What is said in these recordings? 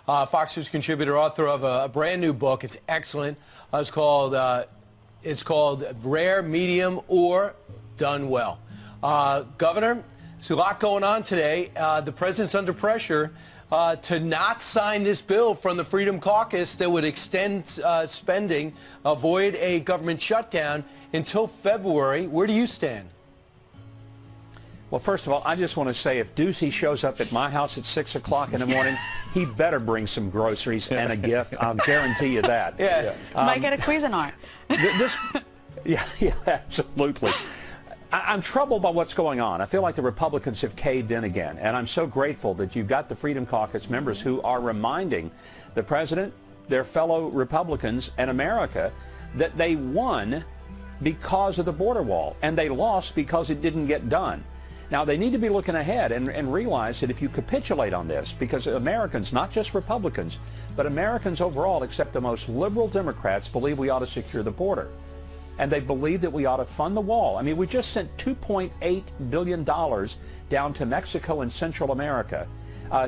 Fox News contributor, author of a brand new book. It's excellent. It's called Rare, Medium, or Done Well. Governor, there's a lot going on today. The president's under pressure to not sign this bill from the Freedom Caucus that would extend spending, avoid a government shutdown until February. Where do you stand? Well, first of all, I just want to say if Ducey shows up at my house at 6 o'clock in the morning, he better bring some groceries and a gift. I'll guarantee you that. Yeah. Might get a Cuisinart. Yeah, absolutely. I'm troubled by what's going on. I feel like the Republicans have caved in again, and I'm so grateful that you've got the Freedom Caucus members who are reminding the president, their fellow Republicans, and America that they won because of the border wall, and they lost because it didn't get done. Now, they need to be looking ahead and realize that if you capitulate on this, because Americans, not just Republicans, but Americans overall, except the most liberal Democrats, believe we ought to secure the border. And they believe that we ought to fund the wall. I mean, we just sent $2.8 billion down to Mexico and Central America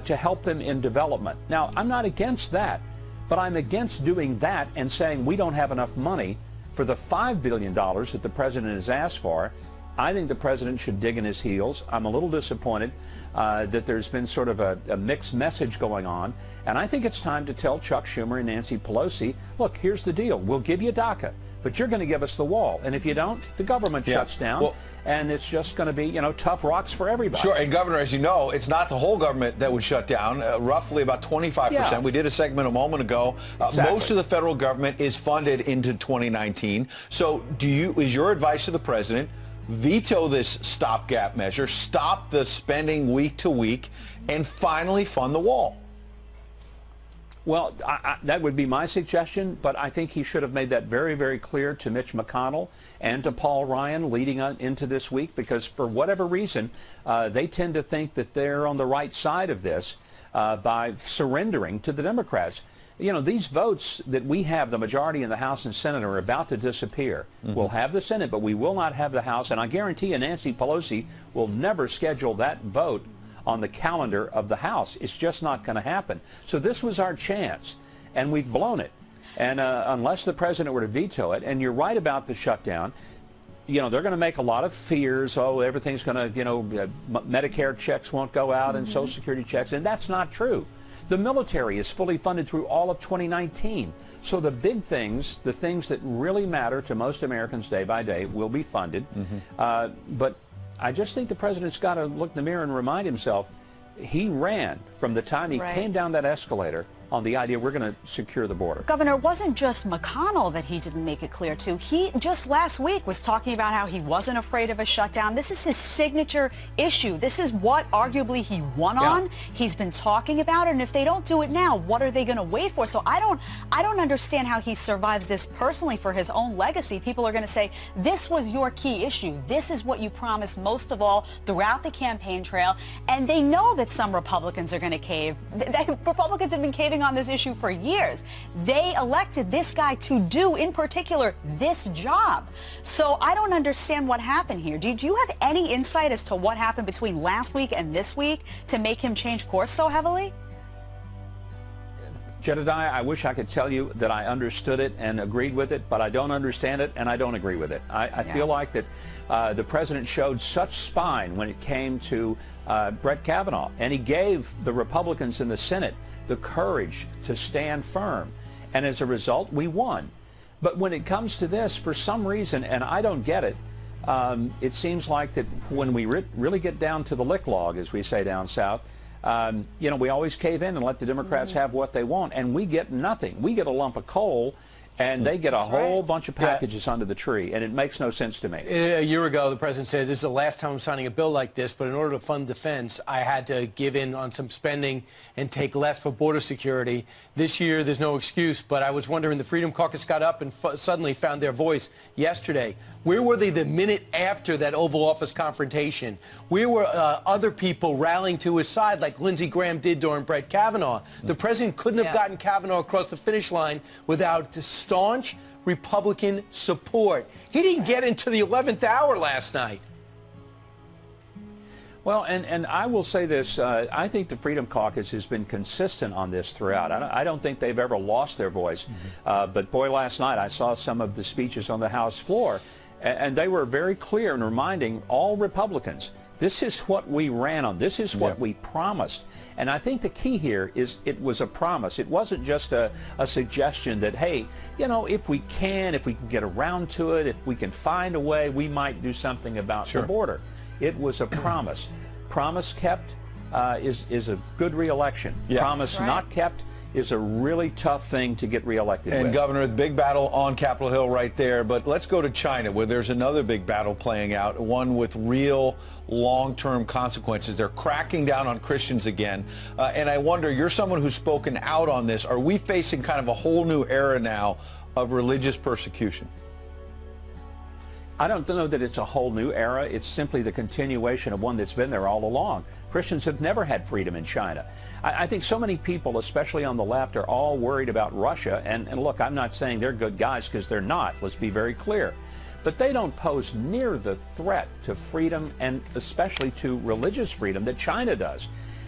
to help them in development. Now, I'm not against that, but I'm against doing that and saying we don't have enough money for the $5 billion that the president has asked for. I think the president should dig in his heels. I'm a little disappointed that there's been sort of a mixed message going on. And I think it's time to tell Chuck Schumer and Nancy Pelosi, look, here's the deal. We'll give you DACA, but you're going to give us the wall. And if you don't, the government shuts down. Well, and it's just going to be, tough rocks for everybody. Sure. And, Governor, as you know, it's not the whole government that would shut down, roughly about 25%. Yeah. We did a segment a moment ago. Exactly. Most of the federal government is funded into 2019. So is your advice to the president, veto this stopgap measure, stop the spending week to week, and finally fund the wall? Well, that would be my suggestion, but I think he should have made that very, very clear to Mitch McConnell and to Paul Ryan leading into this week, because for whatever reason, they tend to think that they're on the right side of this by surrendering to the Democrats. These votes that we have, the majority in the House and Senate, are about to disappear. Mm-hmm. We'll have the Senate, but we will not have the House. And I guarantee you Nancy Pelosi will never schedule that vote on the calendar of the House. It's just not going to happen. So this was our chance, and we've blown it. And unless the president were to veto it, and you're right about the shutdown, they're going to make a lot of fears. Oh, everything's going to, Medicare checks won't go out and Social Security checks, and that's not true. The military is fully funded through all of 2019. So the big things, the things that really matter to most Americans day by day, will be funded. Mm-hmm. But I just think the president's got to look in the mirror and remind himself he ran from the time he came down that escalator on the idea we're going to secure the border. Governor, it wasn't just McConnell that he didn't make it clear to. He just last week was talking about how he wasn't afraid of a shutdown. This is his signature issue. This is what arguably he won on. He's been talking about it, and if they don't do it now, what are they going to wait for? So I don't understand how he survives this personally for his own legacy. People are going to say, this was your key issue. This is what you promised most of all throughout the campaign trail, and they know that some Republicans are going to cave. Republicans have been caving on this issue for years. They elected this guy to do, in particular, this job. So I don't understand what happened here. Did you have any insight as to what happened between last week and this week to make him change course so heavily? Jedediah, I wish I could tell you that I understood it and agreed with it, but I don't understand it and I don't agree with it. I feel like that the president showed such spine when it came to Brett Kavanaugh, and he gave the Republicans in the Senate the courage to stand firm. And as a result, we won. But when it comes to this, for some reason, and I don't get it, it seems like that when we really get down to the lick log, as we say down south, we always cave in and let the Democrats have what they want, and we get nothing. We get a lump of coal, and they get a whole bunch of packages under the tree, and it makes no sense to me. A year ago, the president says, this is the last time I'm signing a bill like this, but in order to fund defense, I had to give in on some spending and take less for border security. This year, there's no excuse, but I was wondering, the Freedom Caucus got up and suddenly found their voice yesterday. Where were they the minute after that Oval Office confrontation? Where were other people rallying to his side like Lindsey Graham did during Brett Kavanaugh? The president couldn't have gotten Kavanaugh across the finish line without staunch Republican support. He didn't get into the 11th hour last night. Well, and I will say this, I think the Freedom Caucus has been consistent on this throughout. I don't think they've ever lost their voice. But boy, last night I saw some of the speeches on the House floor, and they were very clear in reminding all Republicans, this is what we ran on. This is what we promised. And I think the key here is it was a promise. It wasn't just a suggestion that, hey, you know, if we can get around to it, if we can find a way, we might do something about the border. It was a promise. Promise kept is a good re-election. Promise not kept is a really tough thing to get reelected with. And Governor, the big battle on Capitol Hill right there. But let's go to China, where there's another big battle playing out, one with real long-term consequences. They're cracking down on Christians again. And I wonder, you're someone who's spoken out on this. Are we facing kind of a whole new era now of religious persecution? I don't know that it's a whole new era. It's simply the continuation of one that's been there all along. Christians have never had freedom in China. I think so many people, especially on the left, are all worried about Russia. And look, I'm not saying they're good guys, because they're not. Let's be very clear. But they don't pose near the threat to freedom, and especially to religious freedom, that China does.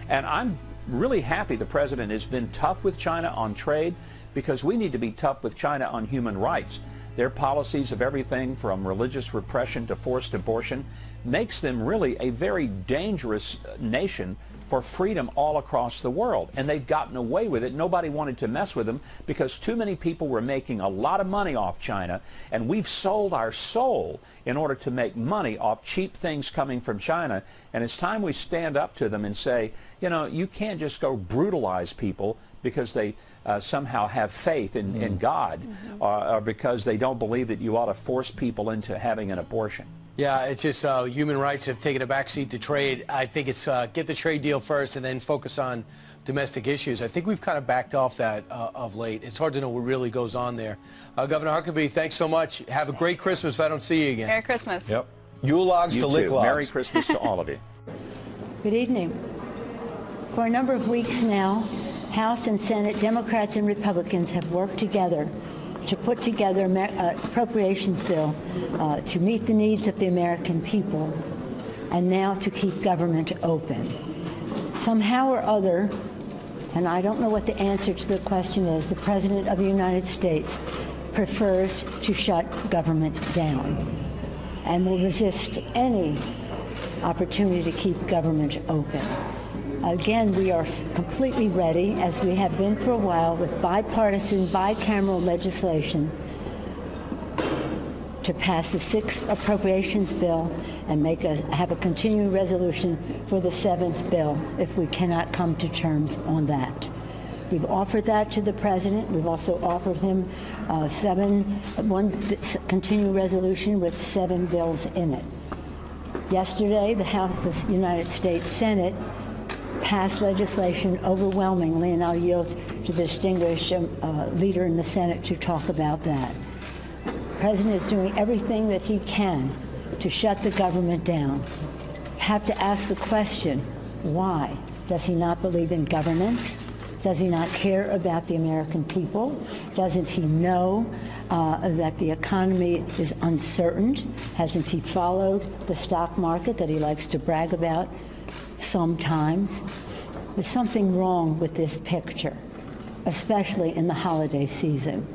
And I'm really happy the president has been tough with China on trade, because we need to be tough with China on human rights. Their policies of everything from religious repression to forced abortion makes them really a very dangerous nation for freedom all across the world. And they've gotten away with it. Nobody wanted to mess with them because too many people were making a lot of money off China, and we've sold our soul in order to make money off cheap things coming from China. And it's time we stand up to them and say, you know, you can't just go brutalize people because they somehow have faith in God, or because they don't believe that you ought to force people into having an abortion. Yeah, it's just human rights have taken a backseat to trade. I think it's get the trade deal first and then focus on domestic issues. I think we've kind of backed off that of late. It's hard to know what really goes on there. Governor Huckabee, thanks so much. Have a great Christmas if I don't see you again. Merry Christmas. Yep. Yule logs to lick logs. Merry Christmas to all of you. Good evening. For a number of weeks now, House and Senate Democrats and Republicans have worked together to put together an appropriations bill to meet the needs of the American people, and now to keep government open. Somehow or other, and I don't know what the answer to the question is, the President of the United States prefers to shut government down and will resist any opportunity to keep government open. Again, we are completely ready, as we have been for a while, with bipartisan, bicameral legislation to pass the 6th appropriations bill and have a continuing resolution for the 7th bill if we cannot come to terms on that. We've offered that to the president. We've also offered him one continuing resolution with 7 bills in it. Yesterday, the United States Senate passed legislation overwhelmingly, and I'll yield to the distinguished leader in the Senate to talk about that. The President is doing everything that he can to shut the government down. Have to ask the question, why? Does he not believe in governance? Does he not care about the American people? Doesn't he know that the economy is uncertain? Hasn't he followed the stock market that he likes to brag about? Sometimes. There's something wrong with this picture, especially in the holiday season.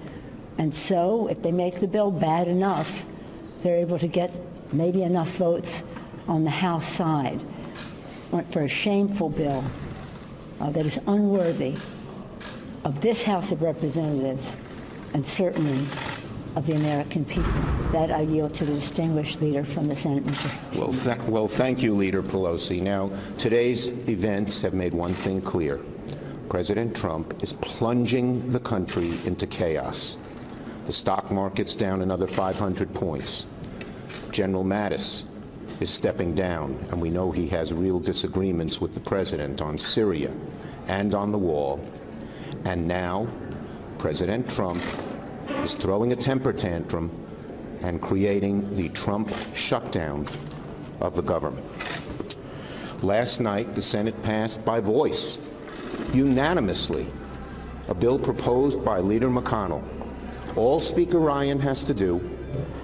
And so if they make the bill bad enough, they're able to get maybe enough votes on the House side for a shameful bill that is unworthy of this House of Representatives and certainly of the American people. That I yield to the distinguished leader from the Senate, Mr. Well, thank you, Leader Pelosi. Now, today's events have made one thing clear. President Trump is plunging the country into chaos. The stock market's down another 500 points. General Mattis is stepping down, and we know he has real disagreements with the president on Syria and on the wall. And now, President Trump is throwing a temper tantrum and creating the Trump shutdown of the government. Last night, the Senate passed by voice, unanimously, a bill proposed by Leader McConnell. All Speaker Ryan has to do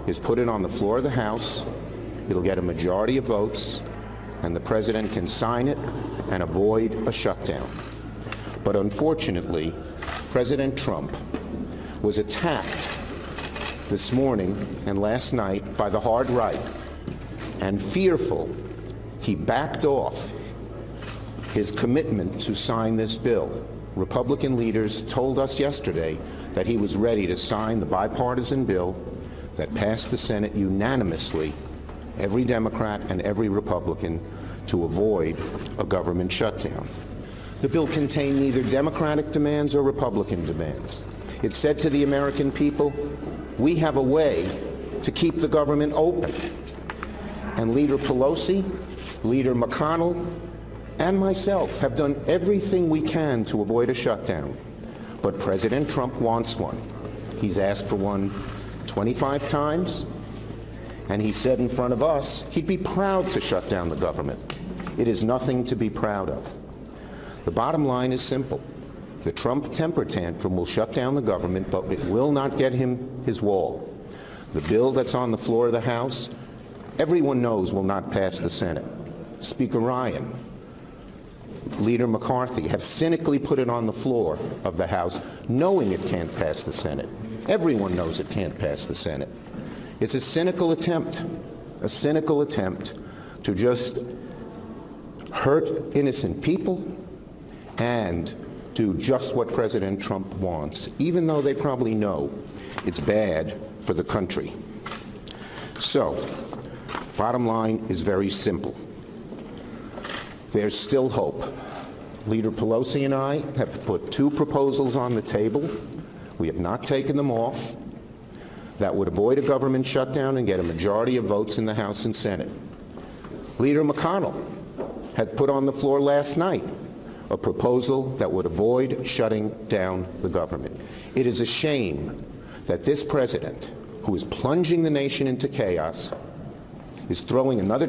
is put it on the floor of the House. It'll get a majority of votes, and the president can sign it and avoid a shutdown. But unfortunately, President Trump was attacked this morning and last night by the hard right, and fearful, he backed off his commitment to sign this bill. Republican leaders told us yesterday that he was ready to sign the bipartisan bill that passed the Senate unanimously, every Democrat and every Republican, to avoid a government shutdown. The bill contained neither Democratic demands or Republican demands. It said to the American people, we have a way to keep the government open. And Leader Pelosi, Leader McConnell, and myself have done everything we can to avoid a shutdown. But President Trump wants one. He's asked for one 25 times, and he said in front of us he'd be proud to shut down the government. It is nothing to be proud of. The bottom line is simple. The Trump temper tantrum will shut down the government, but it will not get him his wall. The bill that's on the floor of the House, everyone knows will not pass the Senate. Speaker Ryan, Leader McCarthy have cynically put it on the floor of the House, knowing it can't pass the Senate. Everyone knows it can't pass the Senate. It's a cynical attempt to just hurt innocent people and do just what President Trump wants, even though they probably know it's bad for the country. So, bottom line is very simple. There's still hope. Leader Pelosi and I have put two proposals on the table. We have not taken them off. That would avoid a government shutdown and get a majority of votes in the House and Senate. Leader McConnell had put on the floor last night a proposal that would avoid shutting down the government. It is a shame that this president, who is plunging the nation into chaos, is throwing another